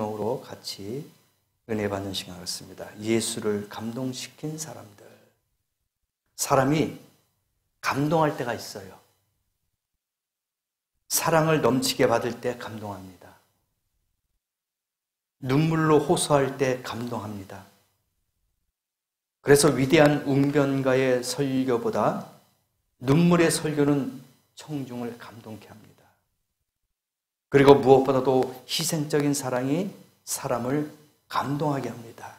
제목으로 같이 은혜 받는 시간 같습니다. 예수를 감동시킨 사람들. 사람이 감동할 때가 있어요. 사랑을 넘치게 받을 때 감동합니다. 눈물로 호소할 때 감동합니다. 그래서 위대한 웅변가의 설교보다 눈물의 설교는 청중을 감동케 합니다. 그리고 무엇보다도 희생적인 사랑이 사람을 감동하게 합니다.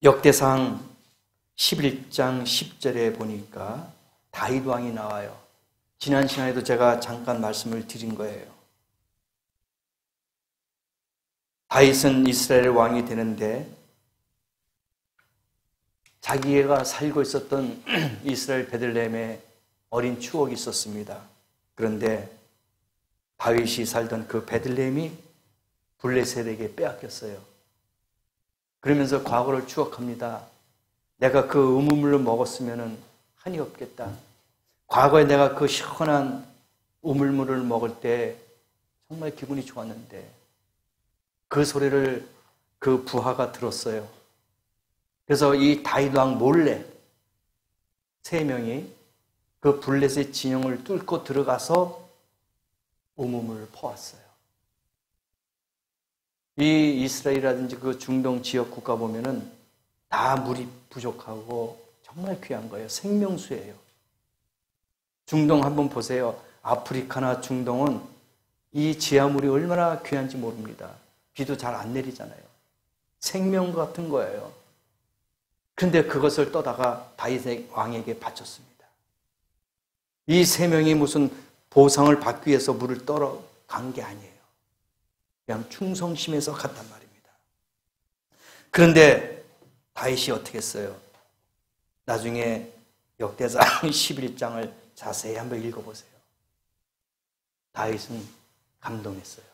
역대상 11장 10절에 보니까 다윗 왕이 나와요. 지난 시간에도 제가 잠깐 말씀을 드린 거예요. 다윗은 이스라엘 왕이 되는데 자기가 살고 있었던 이스라엘 베들레헴에 어린 추억이 있었습니다. 그런데 다윗이 살던 그 베들레헴이 블레셋에게 빼앗겼어요. 그러면서 과거를 추억합니다. 내가 그 우물물을 먹었으면 한이 없겠다. 과거에 내가 그 시원한 우물물을 먹을 때 정말 기분이 좋았는데 그 소리를 그 부하가 들었어요. 그래서 이 다윗 왕 몰래 3명이 그 블레셋 진영을 뚫고 들어가서 우물물을 퍼왔어요. 이 이스라엘이라든지 그 중동 지역 국가 보면은 다 물이 부족하고 정말 귀한 거예요. 생명수예요. 중동 한번 보세요. 아프리카나 중동은 이 지하물이 얼마나 귀한지 모릅니다. 비도 잘 안 내리잖아요. 생명 같은 거예요. 그런데 그것을 떠다가 다윗 왕에게 바쳤습니다. 이 3명이 무슨 보상을 받기 위해서 물을 떨어 간 게 아니에요. 그냥 충성심에서 갔단 말입니다. 그런데 다윗이 어떻게 했어요? 나중에 역대상 11장을 자세히 한번 읽어보세요. 다윗은 감동했어요.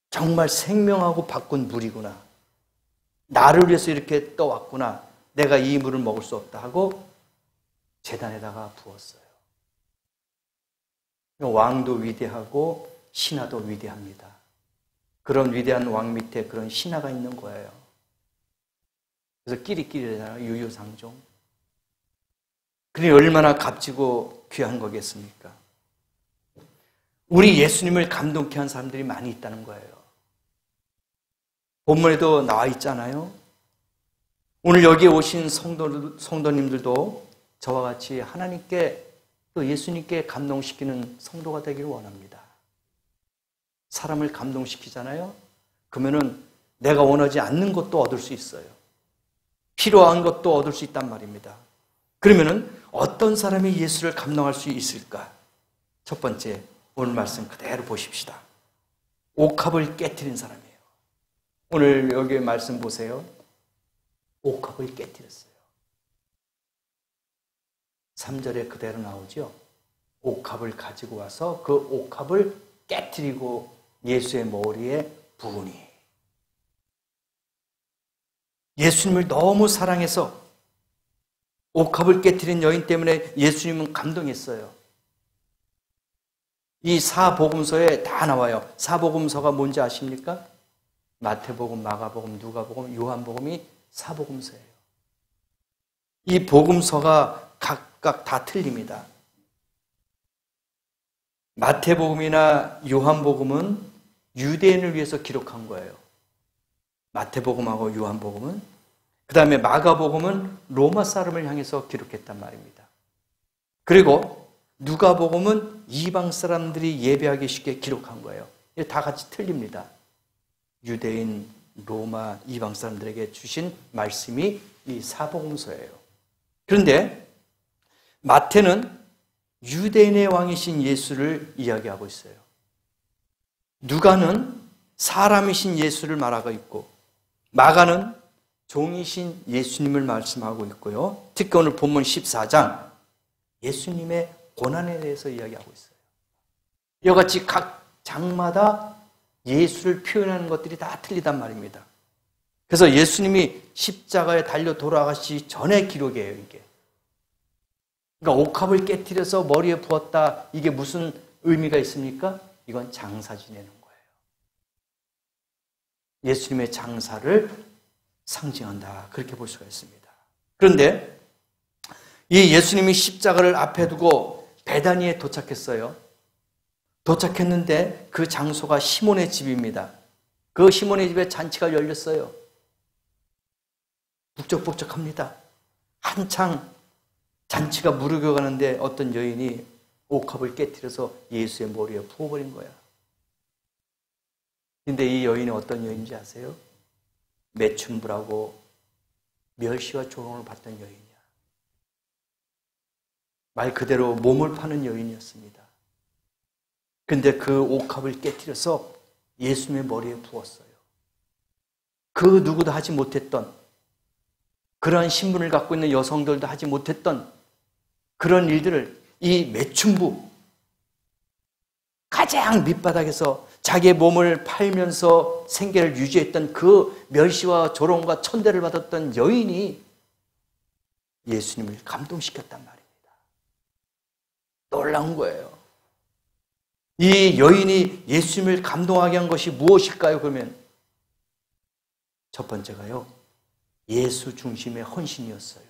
정말 생명하고 바꾼 물이구나. 나를 위해서 이렇게 떠왔구나. 내가 이 물을 먹을 수 없다 하고 제단에다가 부었어요. 왕도 위대하고 신하도 위대합니다. 그런 위대한 왕 밑에 그런 신하가 있는 거예요. 그래서 끼리끼리잖아요. 유유상종. 그게 얼마나 값지고 귀한 거겠습니까? 우리 예수님을 감동케 한 사람들이 많이 있다는 거예요. 본문에도 나와 있잖아요. 오늘 여기에 오신 성도님들도 저와 같이 하나님께 또 예수님께 감동시키는 성도가 되기를 원합니다. 사람을 감동시키잖아요. 그러면은 내가 원하지 않는 것도 얻을 수 있어요. 필요한 것도 얻을 수 있단 말입니다. 그러면은 어떤 사람이 예수를 감동할 수 있을까? 첫 번째, 오늘 말씀 그대로 보십시다. 옥합을 깨트린 사람이에요. 오늘 여기 말씀 보세요. 옥합을 깨트렸어요. 3절에 그대로 나오죠. 옥합을 가지고 와서 그 옥합을 깨트리고 예수의 머리에 부으니. 예수님을 너무 사랑해서 옥합을 깨트린 여인 때문에 예수님은 감동했어요. 이 사복음서에 다 나와요. 사복음서가 뭔지 아십니까? 마태복음, 마가복음, 누가복음, 요한복음이 사복음서예요. 이 복음서가 각각 다 틀립니다. 마태복음이나 요한복음은 유대인을 위해서 기록한 거예요. 마태복음하고 요한복음은. 그 다음에 마가복음은 로마 사람을 향해서 기록했단 말입니다. 그리고 누가복음은 이방 사람들이 예배하기 쉽게 기록한 거예요. 이게 다 같이 틀립니다. 유대인, 로마, 이방 사람들에게 주신 말씀이 이 사복음서예요. 그런데 마태는 유대인의 왕이신 예수를 이야기하고 있어요. 누가는 사람이신 예수를 말하고 있고 마가는 종이신 예수님을 말씀하고 있고요. 특히 오늘 본문 14장 예수님의 고난에 대해서 이야기하고 있어요. 이와 같이 각 장마다 예수를 표현하는 것들이 다 틀리단 말입니다. 그래서 예수님이 십자가에 달려 돌아가시기 전의 기록이에요, 이게. 그러니까 옥합을 깨트려서 머리에 부었다. 이게 무슨 의미가 있습니까? 이건 장사 지내는 거예요. 예수님의 장사를 상징한다. 그렇게 볼 수가 있습니다. 그런데 이 예수님이 십자가를 앞에 두고 베다니에 도착했어요. 도착했는데 그 장소가 시몬의 집입니다. 그 시몬의 집에 잔치가 열렸어요. 북적북적합니다. 한창 잔치가 무르겨 가는데 어떤 여인이 옥합을 깨트려서 예수의 머리에 부어버린 거야. 근데 이 여인이 어떤 여인인지 아세요? 매춘부라고 멸시와 조롱을 받던 여인이야. 말 그대로 몸을 파는 여인이었습니다. 근데 그 옥합을 깨트려서 예수님의 머리에 부었어요. 그 누구도 하지 못했던, 그러한 신분을 갖고 있는 여성들도 하지 못했던 그런 일들을 이 매춘부, 가장 밑바닥에서 자기의 몸을 팔면서 생계를 유지했던 그 멸시와 조롱과 천대를 받았던 여인이 예수님을 감동시켰단 말입니다. 놀라운 거예요. 이 여인이 예수님을 감동하게 한 것이 무엇일까요? 그러면 첫 번째가요, 예수 중심의 헌신이었어요.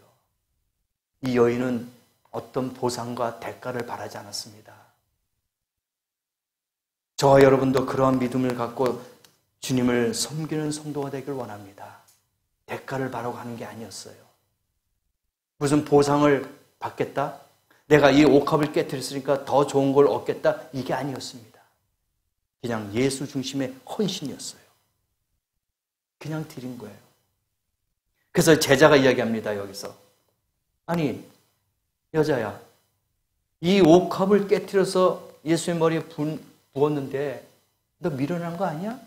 이 여인은 어떤 보상과 대가를 바라지 않았습니다. 저와 여러분도 그러한 믿음을 갖고 주님을 섬기는 성도가 되길 원합니다. 대가를 바라고 하는 게 아니었어요. 무슨 보상을 받겠다? 내가 이 옥합을 깨뜨렸으니까 더 좋은 걸 얻겠다? 이게 아니었습니다. 그냥 예수 중심의 헌신이었어요. 그냥 드린 거예요. 그래서 제자가 이야기합니다, 여기서. 아니, 여자야, 이 옥합을 깨뜨려서 예수의 머리에 부었는데 너 미련한 거 아니야?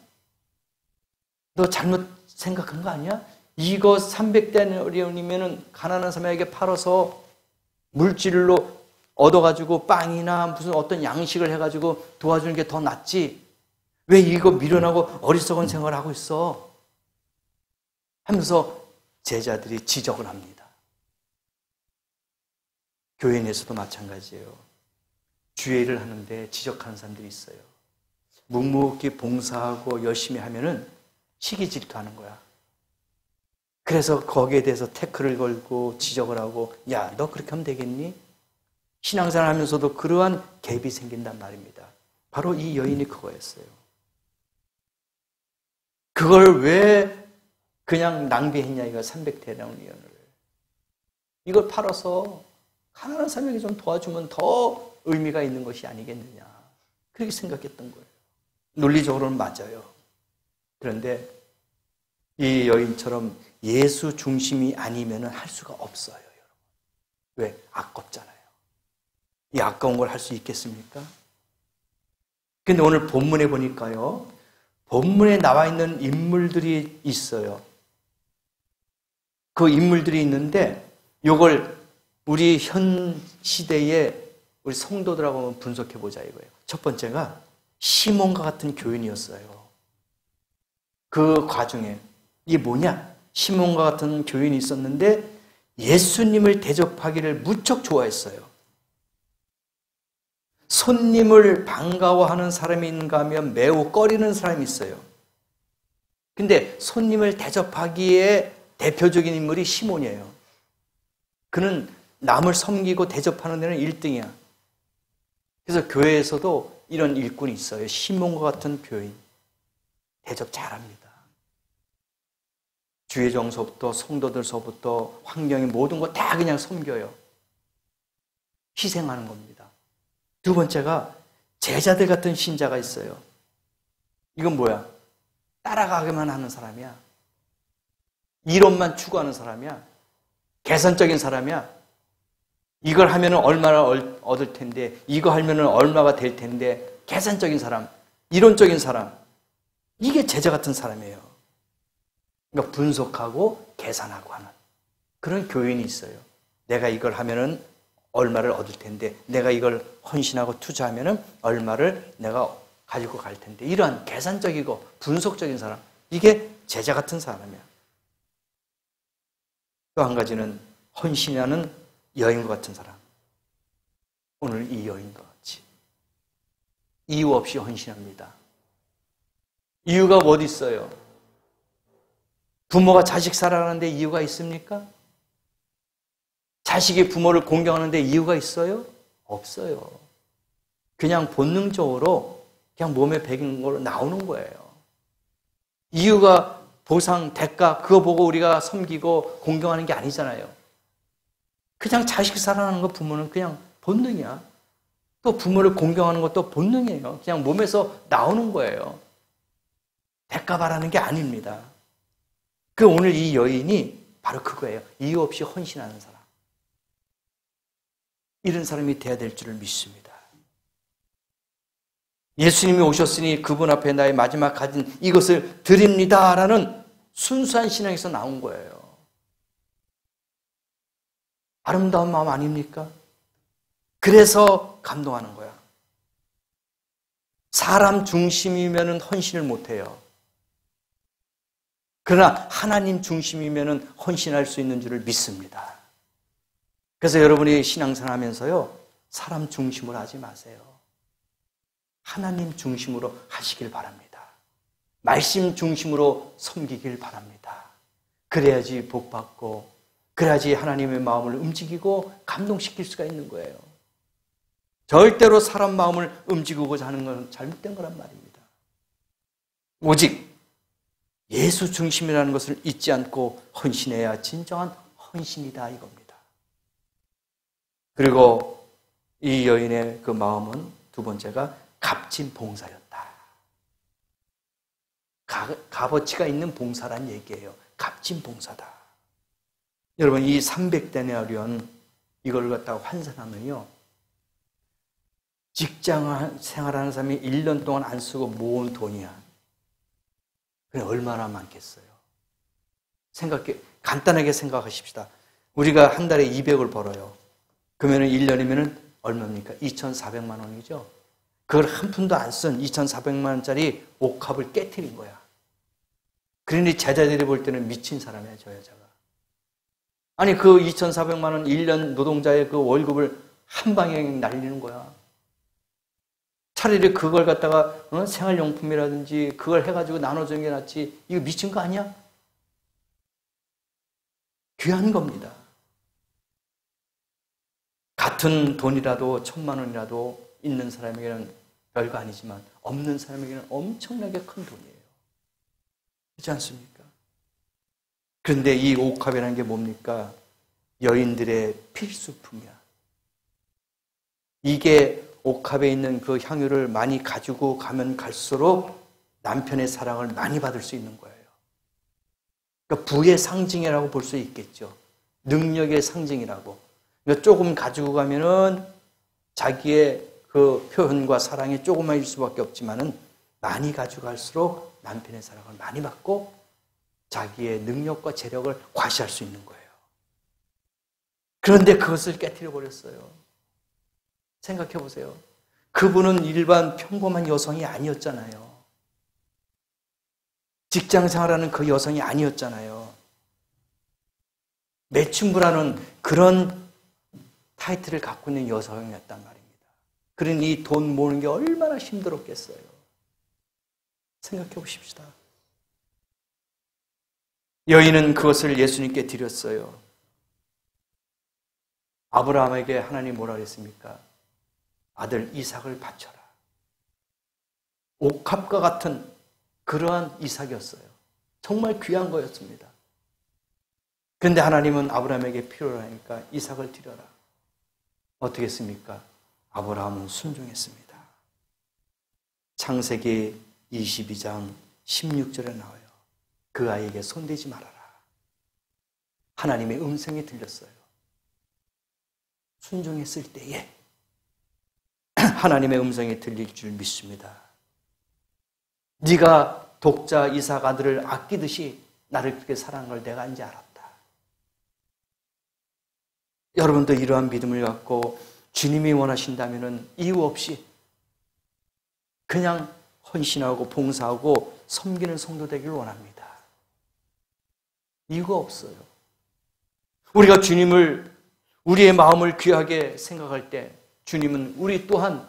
너 잘못 생각한 거 아니야? 이거 300데나리온이면 가난한 사람에게 팔아서 물질로 얻어가지고 빵이나 무슨 어떤 양식을 해가지고 도와주는 게 더 낫지. 왜 이거 미련하고 어리석은 생각을 하고 있어? 하면서 제자들이 지적을 합니다. 교회 내에서도 마찬가지예요. 주의 일을 하는데 지적하는 사람들이 있어요. 묵묵히 봉사하고 열심히 하면은 시기 질투하는 거야. 그래서 거기에 대해서 태클을 걸고 지적을 하고, 야, 너 그렇게 하면 되겠니? 신앙생활 하면서도 그러한 갭이 생긴단 말입니다. 바로 이 여인이 그거였어요. 그걸 왜 그냥 낭비했냐, 이거 300데나리온을. 이걸 팔아서 가난한 사람에게 좀 도와주면 더 의미가 있는 것이 아니겠느냐. 그렇게 생각했던 거예요. 논리적으로는 맞아요. 그런데 이 여인처럼 예수 중심이 아니면 할 수가 없어요, 여러분. 왜? 아깝잖아요. 이 아까운 걸 할 수 있겠습니까? 근데 오늘 본문에 보니까요, 본문에 나와 있는 인물들이 있어요. 그 인물들이 있는데 이걸 우리 현 시대에 우리 성도들하고 한번 분석해 보자 이거예요. 첫 번째가 시몬과 같은 교인이었어요. 그 과정에 이게 뭐냐? 시몬과 같은 교인이 있었는데 예수님을 대접하기를 무척 좋아했어요. 손님을 반가워하는 사람이 있는가 하면 매우 꺼리는 사람이 있어요. 근데 손님을 대접하기에 대표적인 인물이 시몬이에요. 그는 남을 섬기고 대접하는 데는 1등이야. 그래서 교회에서도 이런 일꾼이 있어요. 시몬과 같은 교인. 대접 잘합니다. 주의 정서부터 성도들서부터 환경의 모든 거 다 그냥 섬겨요. 희생하는 겁니다. 두 번째가 제자들 같은 신자가 있어요. 이건 뭐야? 따라가기만 하는 사람이야. 이론만 추구하는 사람이야. 계산적인 사람이야. 이걸 하면 얼마나 얻을 텐데, 이거 하면 얼마가 될 텐데, 계산적인 사람, 이론적인 사람. 이게 제자 같은 사람이에요. 그러니까 분석하고 계산하고 하는 그런 교인이 있어요. 내가 이걸 하면은 얼마를 얻을 텐데, 내가 이걸 헌신하고 투자하면은 얼마를 내가 가지고 갈 텐데, 이러한 계산적이고 분석적인 사람, 이게 제자 같은 사람이야. 또 한 가지는 헌신하는 여인과 같은 사람. 오늘 이 여인과 같이 이유 없이 헌신합니다. 이유가 어디 있어요? 부모가 자식 사랑하는데 이유가 있습니까? 자식이 부모를 공경하는데 이유가 있어요? 없어요. 그냥 본능적으로 그냥 몸에 배긴 걸로 나오는 거예요. 이유가 보상, 대가 그거 보고 우리가 섬기고 공경하는 게 아니잖아요. 그냥 자식 사랑하는 거 부모는 그냥 본능이야. 또 부모를 공경하는 것도 본능이에요. 그냥 몸에서 나오는 거예요. 대가 바라는 게 아닙니다. 그 오늘 이 여인이 바로 그거예요. 이유 없이 헌신하는 사람. 이런 사람이 돼야 될 줄을 믿습니다. 예수님이 오셨으니 그분 앞에 나의 마지막 가진 이것을 드립니다라는 순수한 신앙에서 나온 거예요. 아름다운 마음 아닙니까? 그래서 감동하는 거야. 사람 중심이면 헌신을 못해요. 그러나 하나님 중심이면 헌신할 수 있는 줄을 믿습니다. 그래서 여러분이 신앙생활 하면서요, 사람 중심으로 하지 마세요. 하나님 중심으로 하시길 바랍니다. 말씀 중심으로 섬기길 바랍니다. 그래야지 복받고, 그래야지 하나님의 마음을 움직이고 감동시킬 수가 있는 거예요. 절대로 사람 마음을 움직이고자 하는 건 잘못된 거란 말입니다. 오직 예수 중심이라는 것을 잊지 않고 헌신해야 진정한 헌신이다 이겁니다. 그리고 이 여인의 그 마음은 두 번째가 값진 봉사였다. 값어치가 있는 봉사란 얘기예요. 값진 봉사다. 여러분 이 300데나리온 이걸 갖다가 환산하면요, 직장 생활하는 사람이 1년 동안 안 쓰고 모은 돈이야. 그래 얼마나 많겠어요. 간단하게 생각하십시다. 우리가 한 달에 200을 벌어요. 그러면 1년이면 얼마입니까? 2,400만 원이죠. 그걸 한 푼도 안 쓴 2,400만 원짜리 옥합을 깨트린 거야. 그러니 제자들이 볼 때는 미친 사람이야, 저 여자가. 아니 그 2,400만 원 1년 노동자의 그 월급을 한 방에 날리는 거야. 차라리 그걸 갖다가 생활용품이라든지 그걸 해가지고 나눠주는 게 낫지. 이거 미친 거 아니야? 귀한 겁니다. 같은 돈이라도 1,000만 원이라도 있는 사람에게는 별거 아니지만 없는 사람에게는 엄청나게 큰 돈이에요. 그렇지 않습니까? 그런데 이 옥합이라는 게 뭡니까? 여인들의 필수품이야. 이게 옥합에 있는 그 향유를 많이 가지고 가면 갈수록 남편의 사랑을 많이 받을 수 있는 거예요. 그러니까 부의 상징이라고 볼 수 있겠죠. 능력의 상징이라고. 그러니까 조금 가지고 가면은 자기의 그 표현과 사랑이 조금만일 수밖에 없지만은 많이 가지고 갈수록 남편의 사랑을 많이 받고 자기의 능력과 재력을 과시할 수 있는 거예요. 그런데 그것을 깨트려 버렸어요. 생각해 보세요. 그분은 일반 평범한 여성이 아니었잖아요. 직장 생활하는 그 여성이 아니었잖아요. 매춘부라는 그런 타이틀을 갖고 있는 여성이었단 말입니다. 그러니 돈 모으는 게 얼마나 힘들었겠어요. 생각해 보십시다. 여인은 그것을 예수님께 드렸어요. 아브라함에게 하나님 뭐라 그랬습니까? 아들 이삭을 바쳐라. 옥합과 같은 그러한 이삭이었어요. 정말 귀한 거였습니다. 그런데 하나님은 아브라함에게 필요로 하니까 이삭을 드려라. 어떻게 했습니까? 아브라함은 순종했습니다. 창세기 22장 16절에 나와요. 그 아이에게 손대지 말아라. 하나님의 음성이 들렸어요. 순종했을 때에 하나님의 음성이 들릴 줄 믿습니다. 네가 독자 이삭 아들을 아끼듯이 나를 그렇게 사랑한 걸 내가 이제 알았다. 여러분도 이러한 믿음을 갖고 주님이 원하신다면 이유 없이 그냥 헌신하고 봉사하고 섬기는 성도 되길 원합니다. 이유가 없어요. 우리가 주님을 우리의 마음을 귀하게 생각할 때 주님은 우리 또한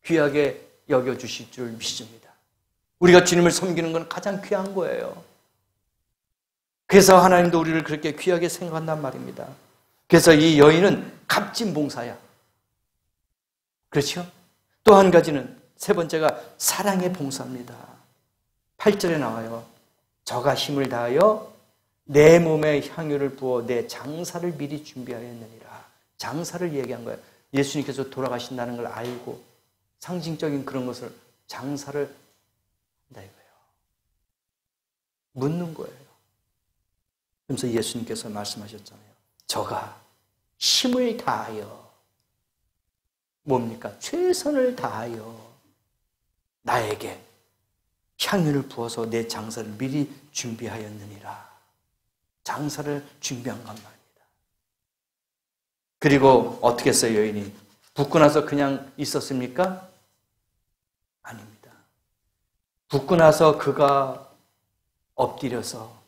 귀하게 여겨주실 줄 믿습니다. 우리가 주님을 섬기는 건 가장 귀한 거예요. 그래서 하나님도 우리를 그렇게 귀하게 생각한단 말입니다. 그래서 이 여인은 값진 봉사야. 그렇죠? 또 한 가지는 세 번째가 사랑의 봉사입니다. 8절에 나와요. 저가 힘을 다하여 내 몸에 향유를 부어 내 장사를 미리 준비하였느니라. 장사를 얘기한 거예요. 예수님께서 돌아가신다는 걸 알고 상징적인 그런 것을 장사를 한다 이거예요. 묻는 거예요. 그래서 예수님께서 말씀하셨잖아요. 저가 힘을 다하여 뭡니까? 최선을 다하여 나에게 향유를 부어서 내 장사를 미리 준비하였느니라. 장사를 준비한 것 말입니다. 그리고 어떻게 했어요, 여인이? 붓고 나서 그냥 있었습니까? 아닙니다. 붓고 나서 그가 엎드려서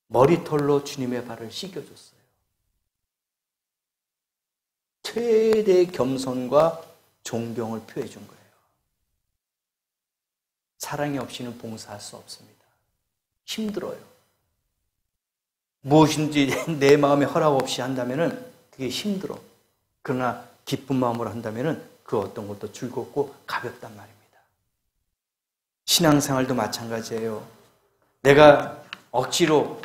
머리털로 주님의 발을 씻겨줬어요. 최대 겸손과 존경을 표해 준 거예요. 사랑이 없이는 봉사할 수 없습니다. 힘들어요. 무엇인지 내 마음에 허락 없이 한다면 그게 힘들어. 그러나 기쁜 마음으로 한다면 그 어떤 것도 즐겁고 가볍단 말입니다. 신앙생활도 마찬가지예요. 내가 억지로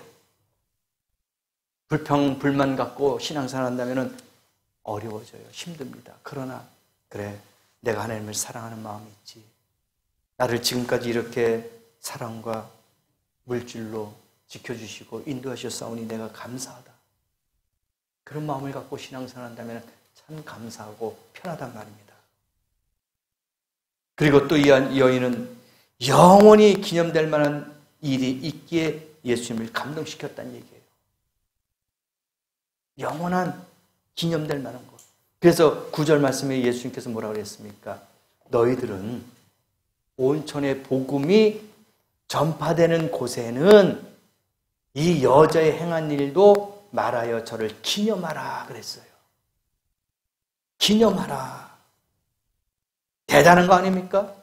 불평, 불만 갖고 신앙생활 한다면 어려워져요. 힘듭니다. 그러나 그래, 내가 하나님을 사랑하는 마음이 있지. 나를 지금까지 이렇게 사랑과 물질로 지켜주시고 인도하셨사오니 내가 감사하다. 그런 마음을 갖고 신앙생활 한다면 참 감사하고 편하단 말입니다. 그리고 또 이 여인은 영원히 기념될 만한 일이 있기에 예수님을 감동시켰다는 얘기예요. 영원한 기념될 만한 것. 그래서 9절 말씀에 예수님께서 뭐라고 그랬습니까? 너희들은 온천의 복음이 전파되는 곳에는 이 여자의 행한 일도 말하여 저를 기념하라 그랬어요. 기념하라. 대단한 거 아닙니까?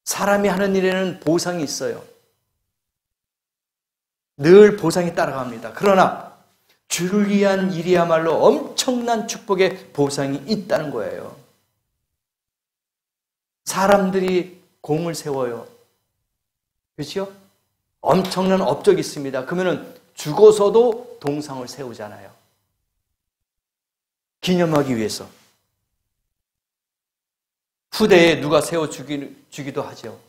사람이 하는 일에는 보상이 있어요. 늘 보상이 따라갑니다. 그러나 주를 위한 일이야말로 엄청난 축복의 보상이 있다는 거예요. 사람들이 공을 세워요. 그렇죠? 엄청난 업적이 있습니다. 그러면 죽어서도 동상을 세우잖아요. 기념하기 위해서. 후대에 누가 세워주기도 하죠.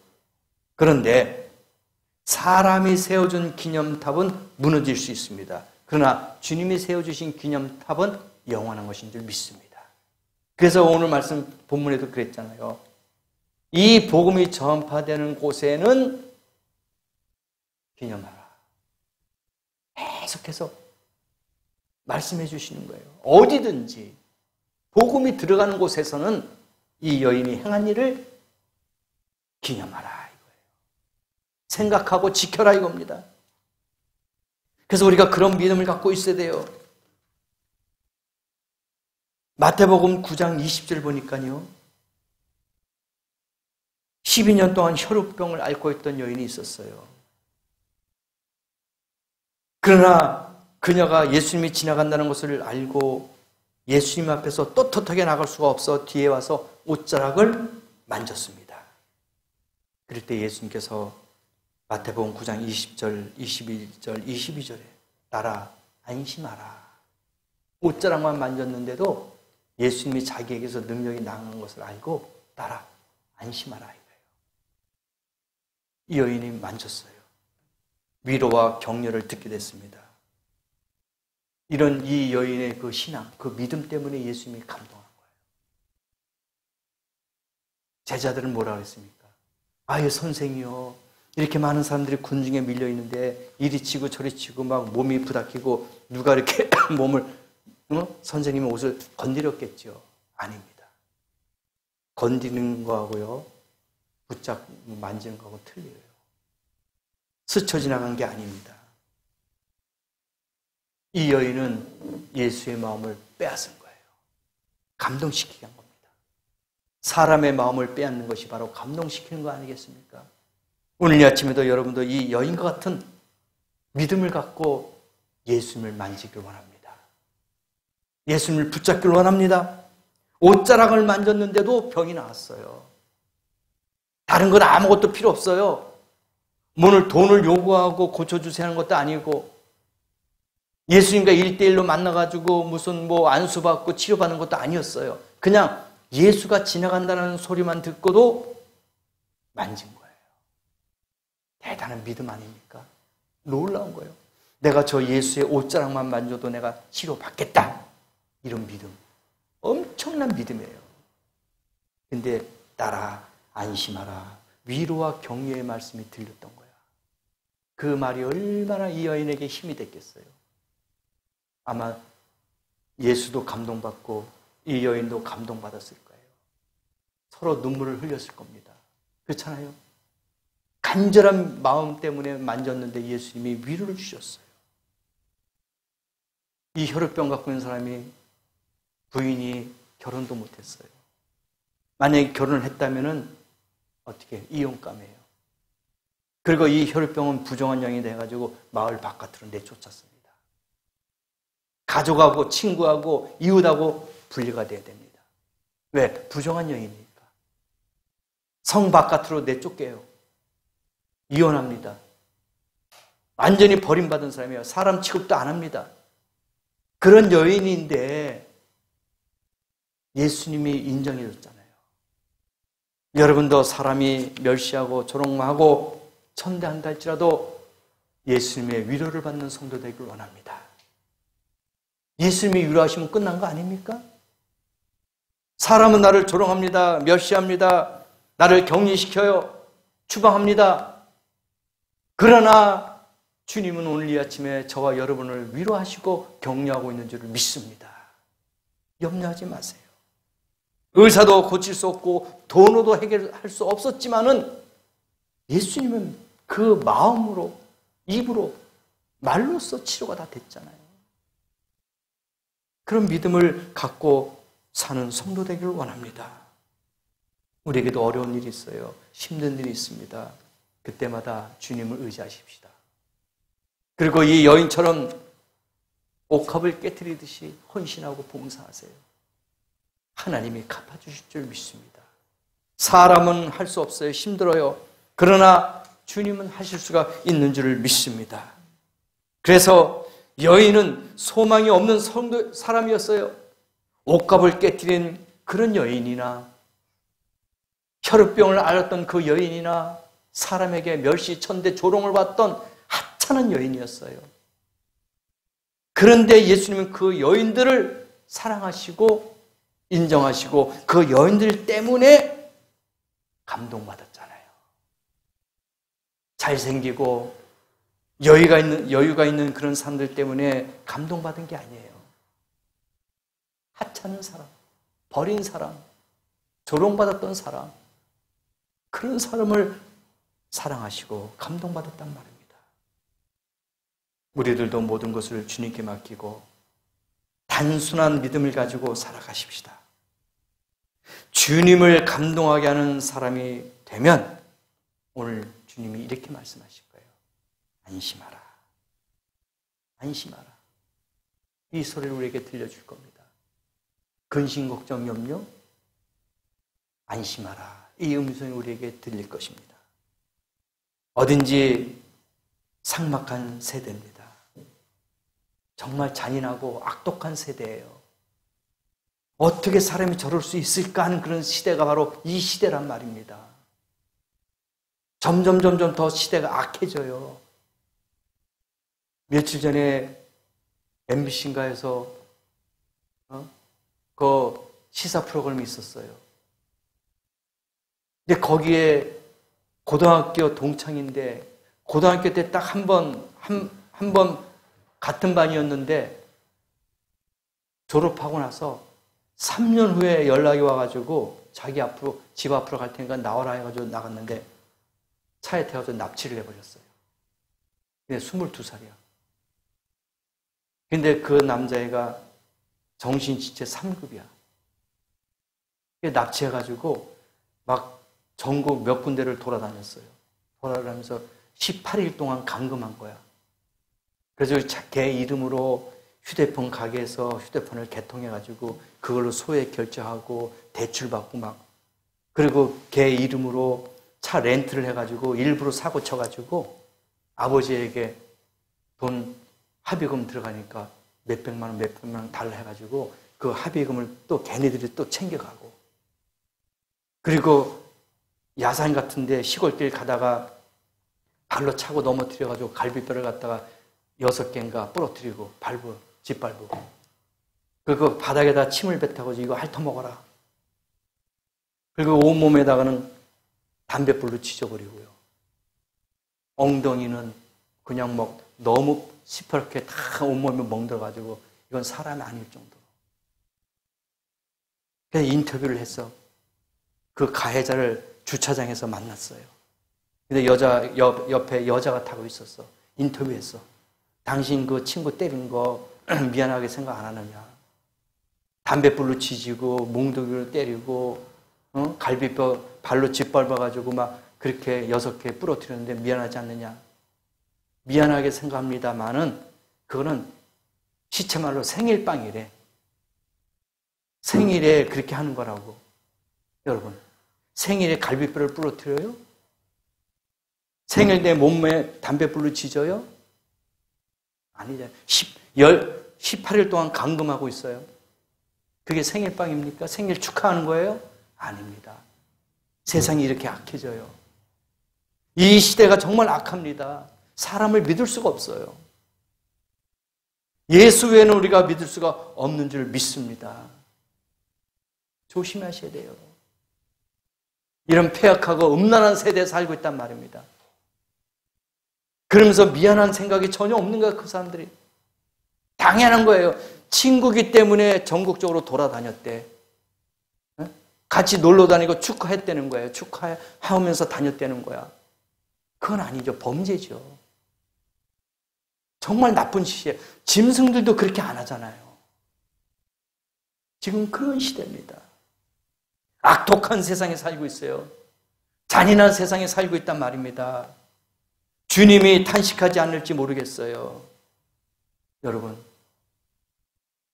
그런데 사람이 세워준 기념탑은 무너질 수 있습니다. 그러나 주님이 세워주신 기념탑은 영원한 것인 줄 믿습니다. 그래서 오늘 말씀 본문에도 그랬잖아요. 이 복음이 전파되는 곳에는 기념하라. 계속해서 말씀해 주시는 거예요. 어디든지 복음이 들어가는 곳에서는 이 여인이 행한 일을 기념하라 이거예요. 생각하고 지켜라 이겁니다. 그래서 우리가 그런 믿음을 갖고 있어야 돼요. 마태복음 9장 20절 보니까요. 12년 동안 혈우병을 앓고 있던 여인이 있었어요. 그러나 그녀가 예수님이 지나간다는 것을 알고 예수님 앞에서 떳떳하게 나갈 수가 없어 뒤에 와서 옷자락을 만졌습니다. 그럴 때 예수님께서 마태복음 9장 20절, 21절, 22절에 따라 안심하라. 옷자락만 만졌는데도 예수님이 자기에게서 능력이 나가는 것을 알고 따라 안심하라 이거예요. 이 여인이 만졌어요. 위로와 격려를 듣게 됐습니다. 이런 이 여인의 그 신앙, 그 믿음 때문에 예수님이 감동한 거예요. 제자들은 뭐라 그랬습니까? 아유 선생이요. 이렇게 많은 사람들이 군중에 밀려 있는데 이리 치고 저리 치고 막 몸이 부닥히고 누가 이렇게 몸을 선생님의 옷을 건드렸겠죠? 아닙니다. 건드리는 거하고요. 붙잡고 만지는 거하고 틀려요. 스쳐 지나간 게 아닙니다. 이 여인은 예수의 마음을 빼앗은 거예요. 감동시키게 한 겁니다. 사람의 마음을 빼앗는 것이 바로 감동시키는 거 아니겠습니까? 오늘 이 아침에도 여러분도 이 여인과 같은 믿음을 갖고 예수님을 만지길 원합니다. 예수님을 붙잡길 원합니다. 옷자락을 만졌는데도 병이 나았어요. 다른 건 아무것도 필요 없어요. 오늘 돈을 요구하고 고쳐주세요 하는 것도 아니고, 예수님과 1대1로 만나가지고 무슨 안수받고 치료받는 것도 아니었어요. 그냥 예수가 지나간다는 소리만 듣고도 만진 거예요. 대단한 믿음 아닙니까? 놀라운 거예요. 내가 저 예수의 옷자락만 만져도 내가 치료받겠다. 이런 믿음. 엄청난 믿음이에요. 근데 따라 안심하라. 위로와 격려의 말씀이 들렸던 거야. 그 말이 얼마나 이 여인에게 힘이 됐겠어요. 아마 예수도 감동받고 이 여인도 감동받았을 거예요. 서로 눈물을 흘렸을 겁니다. 그렇잖아요. 간절한 마음 때문에 만졌는데 예수님이 위로를 주셨어요. 이 혈우병 갖고 있는 사람이 부인이 결혼도 못했어요. 만약에 결혼을 했다면 어떻게 이혼감이에요. 그리고 이 혈우병은 부정한 영이 돼가지고 마을 바깥으로 내쫓았습니다. 가족하고 친구하고 이웃하고 분리가 돼야 됩니다. 왜? 부정한 영이니까. 성 바깥으로 내쫓겨요. 이혼합니다. 완전히 버림받은 사람이에요. 사람 취급도 안 합니다. 그런 여인인데 예수님이 인정해 줬잖아요. 여러분도 사람이 멸시하고 조롱하고 천대한다 할지라도 예수님의 위로를 받는 성도 되길 원합니다. 예수님이 위로하시면 끝난 거 아닙니까? 사람은 나를 조롱합니다. 멸시합니다. 나를 격리시켜요. 추방합니다. 그러나 주님은 오늘 이 아침에 저와 여러분을 위로하시고 격려하고 있는 줄을 믿습니다. 염려하지 마세요. 의사도 고칠 수 없고 돈으로도 해결할 수 없었지만은 예수님은 그 마음으로, 입으로, 말로써 치료가 다 됐잖아요. 그런 믿음을 갖고 사는 성도 되기를 원합니다. 우리에게도 어려운 일이 있어요. 힘든 일이 있습니다. 그때마다 주님을 의지하십시다. 그리고 이 여인처럼 옥합을 깨트리듯이 헌신하고 봉사하세요. 하나님이 갚아주실 줄 믿습니다. 사람은 할 수 없어요. 힘들어요. 그러나 주님은 하실 수가 있는 줄을 믿습니다. 그래서 여인은 소망이 없는 사람이었어요. 옥합을 깨트린 그런 여인이나 혈우병을 앓았던 그 여인이나 사람에게 멸시, 천대, 조롱을 받던 하찮은 여인이었어요. 그런데 예수님은 그 여인들을 사랑하시고 인정하시고 그 여인들 때문에 감동받았잖아요. 잘생기고 여유가 있는 그런 사람들 때문에 감동받은 게 아니에요. 하찮은 사람, 버린 사람, 조롱받았던 사람, 그런 사람을 사랑하시고 감동받았단 말입니다. 우리들도 모든 것을 주님께 맡기고 단순한 믿음을 가지고 살아가십시다. 주님을 감동하게 하는 사람이 되면 오늘 주님이 이렇게 말씀하실 거예요. 안심하라. 안심하라. 이 소리를 우리에게 들려줄 겁니다. 근심, 걱정, 염려, 안심하라. 이 음성이 우리에게 들릴 것입니다. 어딘지 삭막한 세대입니다. 정말 잔인하고 악독한 세대예요. 어떻게 사람이 저럴 수 있을까 하는 그런 시대가 바로 이 시대란 말입니다. 점점 더 시대가 악해져요. 며칠 전에 MBC인가에서 그 시사 프로그램이 있었어요. 근데 거기에 고등학교 동창인데 고등학교 때 딱 한 번 같은 반이었는데 졸업하고 나서 3년 후에 연락이 와가지고 자기 앞으로 집 앞으로 갈 테니까 나와라 해가지고 나갔는데 차에 태워서 납치를 해버렸어요. 근데 22살이야. 근데 그 남자애가 정신지체 3급이야. 납치해가지고 막 전국 몇 군데를 돌아다녔어요. 돌아다니면서 18일 동안 감금한 거야. 그래서 걔 이름으로 휴대폰 가게에서 휴대폰을 개통해가지고 그걸로 소액 결제하고 대출받고 막, 그리고 걔 이름으로 차 렌트를 해가지고 일부러 사고 쳐가지고 아버지에게 돈 합의금 들어가니까 몇백만 원 달라 해가지고 그 합의금을 또 걔네들이 또 챙겨가고, 그리고 야산 같은데 시골길 가다가 발로 차고 넘어뜨려가지고 갈비뼈를 갖다가 6개인가 부러뜨리고 짓밟고, 그리고 바닥에다 침을 뱉어가지고 이거 핥아먹어라. 그리고 온몸에다가는 담뱃불로 지져버리고요. 엉덩이는 그냥 막 너무 시퍼렇게 다 온몸에 멍들어가지고 이건 사람이 아닐 정도로. 그래서 인터뷰를 해서 그 가해자를 주차장에서 만났어요. 근데 옆에 여자가 타고 있었어. 인터뷰했어. 당신 그 친구 때린 거 미안하게 생각 안 하느냐. 담뱃불로 지지고 몽둥이로 때리고 갈비뼈 발로 짓밟아가지고 막 그렇게 6개 부러뜨렸는데 미안하지 않느냐. 미안하게 생각합니다만은 그거는 시체말로 생일빵이래. 생일에 그렇게 하는 거라고. 여러분, 생일에 갈비뼈를 부러뜨려요? 생일 내 몸에 담뱃불로 지져요? 아니잖아요. 18일 동안 감금하고 있어요. 그게 생일빵입니까? 생일 축하하는 거예요? 아닙니다. 세상이 이렇게 악해져요. 이 시대가 정말 악합니다. 사람을 믿을 수가 없어요. 예수 외에는 우리가 믿을 수가 없는 줄 믿습니다. 조심하셔야 돼요. 이런 폐악하고 음란한 세대에 살고 있단 말입니다. 그러면서 미안한 생각이 전혀 없는 거예요, 그 사람들이. 당연한 거예요. 친구기 때문에 전국적으로 돌아다녔대. 같이 놀러 다니고 축하했다는 거예요. 축하하면서 다녔다는 거야. 그건 아니죠. 범죄죠. 정말 나쁜 짓이에요. 짐승들도 그렇게 안 하잖아요. 지금 그런 시대입니다. 악독한 세상에 살고 있어요. 잔인한 세상에 살고 있단 말입니다. 주님이 탄식하지 않을지 모르겠어요. 여러분,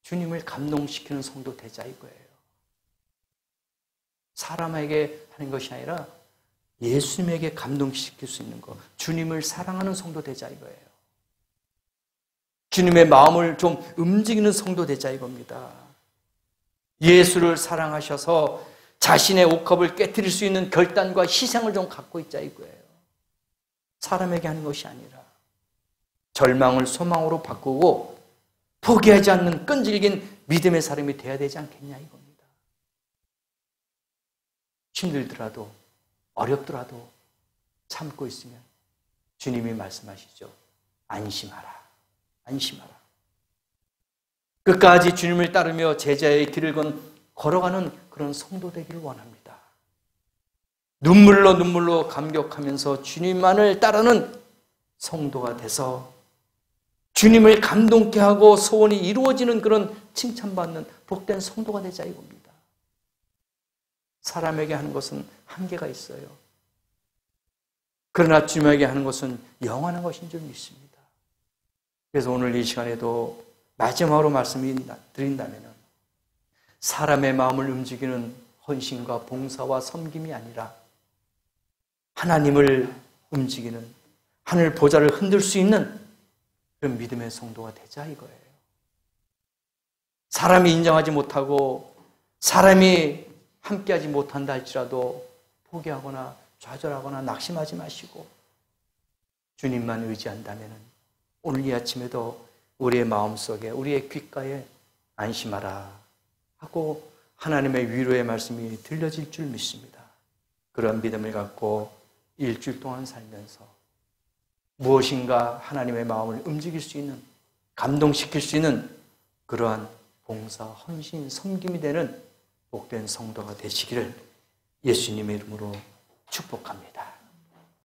주님을 감동시키는 성도 되자 이거예요. 사람에게 하는 것이 아니라 예수님에게 감동시킬 수 있는 것, 주님을 사랑하는 성도 되자 이거예요. 주님의 마음을 좀 움직이는 성도 되자 이겁니다. 예수를 사랑하셔서 자신의 옥합을 깨트릴 수 있는 결단과 희생을 좀 갖고 있자 이거예요. 사람에게 하는 것이 아니라 절망을 소망으로 바꾸고 포기하지 않는 끈질긴 믿음의 사람이 돼야 되지 않겠냐 이겁니다. 힘들더라도 어렵더라도 참고 있으면 주님이 말씀하시죠. 안심하라. 안심하라. 끝까지 주님을 따르며 제자의 길을 걸어가는 그런 성도 되기를 원합니다. 눈물로 감격하면서 주님만을 따르는 성도가 돼서 주님을 감동케 하고 소원이 이루어지는 그런 칭찬받는 복된 성도가 되자 이겁니다. 사람에게 하는 것은 한계가 있어요. 그러나 주님에게 하는 것은 영원한 것인 줄 믿습니다. 그래서 오늘 이 시간에도 마지막으로 말씀드린다면 사람의 마음을 움직이는 헌신과 봉사와 섬김이 아니라 하나님을 움직이는 하늘 보좌를 흔들 수 있는 그런 믿음의 성도가 되자 이거예요. 사람이 인정하지 못하고 사람이 함께하지 못한다 할지라도 포기하거나 좌절하거나 낙심하지 마시고 주님만 의지한다면 오늘 이 아침에도 우리의 마음속에 우리의 귓가에 안심하라 하고 하나님의 위로의 말씀이 들려질 줄 믿습니다. 그런 믿음을 갖고 일주일 동안 살면서 무엇인가 하나님의 마음을 움직일 수 있는, 감동시킬 수 있는 그러한 봉사, 헌신, 섬김이 되는 복된 성도가 되시기를 예수님의 이름으로 축복합니다.